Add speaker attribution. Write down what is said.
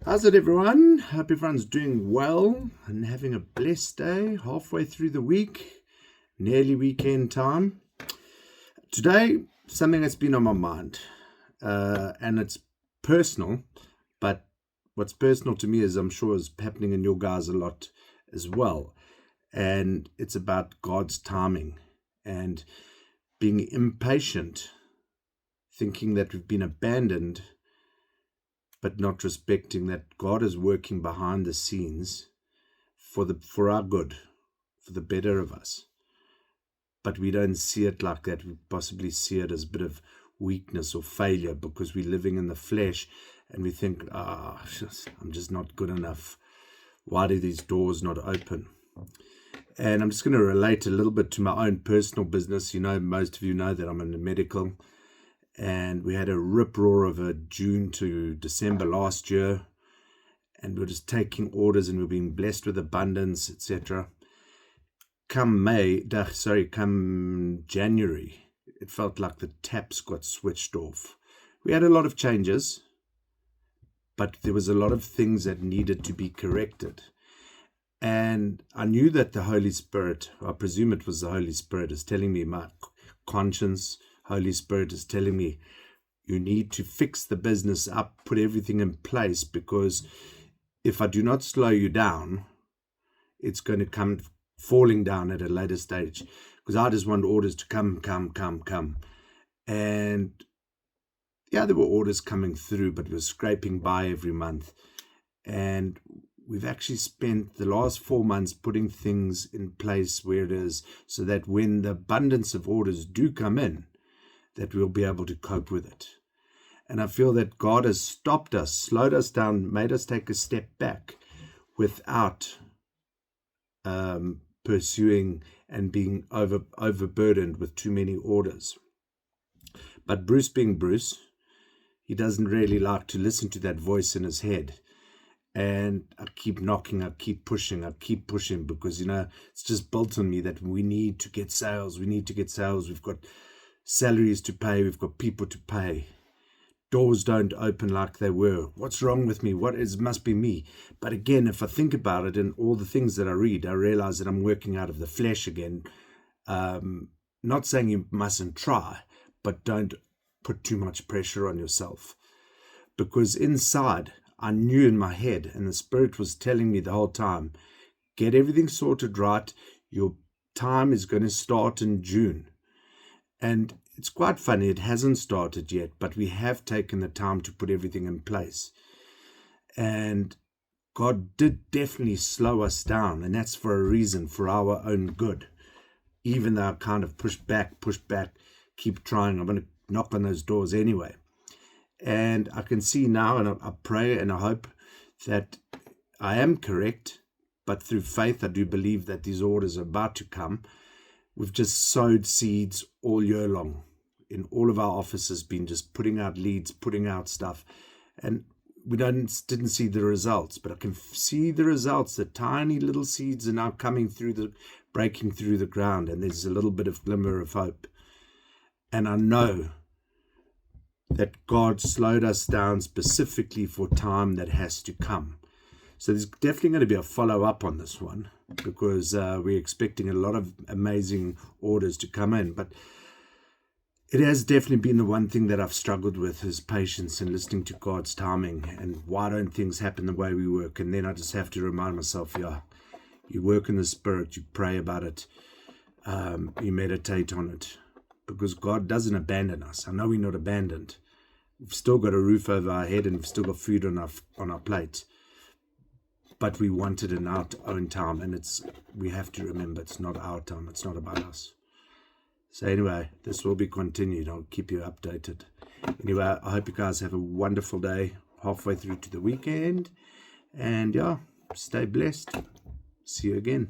Speaker 1: How's it, everyone? Hope everyone's doing well and having a blessed day. Halfway through the week, nearly weekend time. Today, something that's been on my mind, and it's personal, but what's personal to me is I'm sure is happening in your guys a lot as well. And it's about God's timing and being impatient, thinking that we've been abandoned, but not respecting that God is working behind the scenes for our good, for the better of us. But we don't see it like that. We possibly see it as a bit of weakness or failure because we're living in the flesh and we think, I'm just not good enough. Why do these doors not open? And I'm just going to relate a little bit to my own personal business. You know, most of you know that I'm in the medical. And we had a rip-roar of a June to December last year. And we're just taking orders and we're being blessed with abundance, etc. Come January, it felt like the taps got switched off. We had a lot of changes, but there was a lot of things that needed to be corrected. And I knew that the Holy Spirit, I presume it was the Holy Spirit, is telling me, my conscience, Holy Spirit is telling me, you need to fix the business up, put everything in place, because if I do not slow you down, it's going to come falling down at a later stage, because I just want orders to come. And yeah, there were orders coming through, but we were scraping by every month. And we've actually spent the last 4 months putting things in place where it is, so that when the abundance of orders do come in, that we'll be able to cope with it. And I feel that God has stopped us, slowed us down, made us take a step back without pursuing and being overburdened with too many orders. But Bruce being Bruce, he doesn't really like to listen to that voice in his head. And I keep knocking, I keep pushing because, it's just built on me that we need to get sales. We've got salaries to pay. We've got people to pay. Doors don't open like they were. What's wrong with me? Must be me. But again, if I think about it and all the things that I read, I realize that I'm working out of the flesh again. Not saying you mustn't try, but don't put too much pressure on yourself. Because inside, I knew in my head, and the Spirit was telling me the whole time, get everything sorted right. Your time is going to start in June. And it's quite funny, it hasn't started yet, but we have taken the time to put everything in place. And God did definitely slow us down, and that's for a reason, for our own good. Even though I kind of push back, keep trying, I'm going to knock on those doors anyway. And I can see now, and I pray and I hope that I am correct, but through faith, I do believe that these orders are about to come. We've just sowed seeds all year long in all of our offices, been just putting out leads, putting out stuff. And we didn't see the results, but I can see the results. The tiny little seeds are now breaking through the ground, and there's a little bit of glimmer of hope. And I know that God slowed us down specifically for time that has to come. So there's definitely going to be a follow-up on this one, because we're expecting a lot of amazing orders to come in. But it has definitely been the one thing that I've struggled with, is patience and listening to God's timing, and why don't things happen the way we work. And then I just have to remind myself, you work in the Spirit, you pray about it, you meditate on it, because God doesn't abandon us. I know we're not abandoned. We've still got a roof over our head and we've still got food on our plate. But we want it in our own time, and we have to remember it's not our time, it's not about us. So anyway, this will be continued. I'll keep you updated. Anyway, I hope you guys have a wonderful day, halfway through to the weekend. And stay blessed. See you again.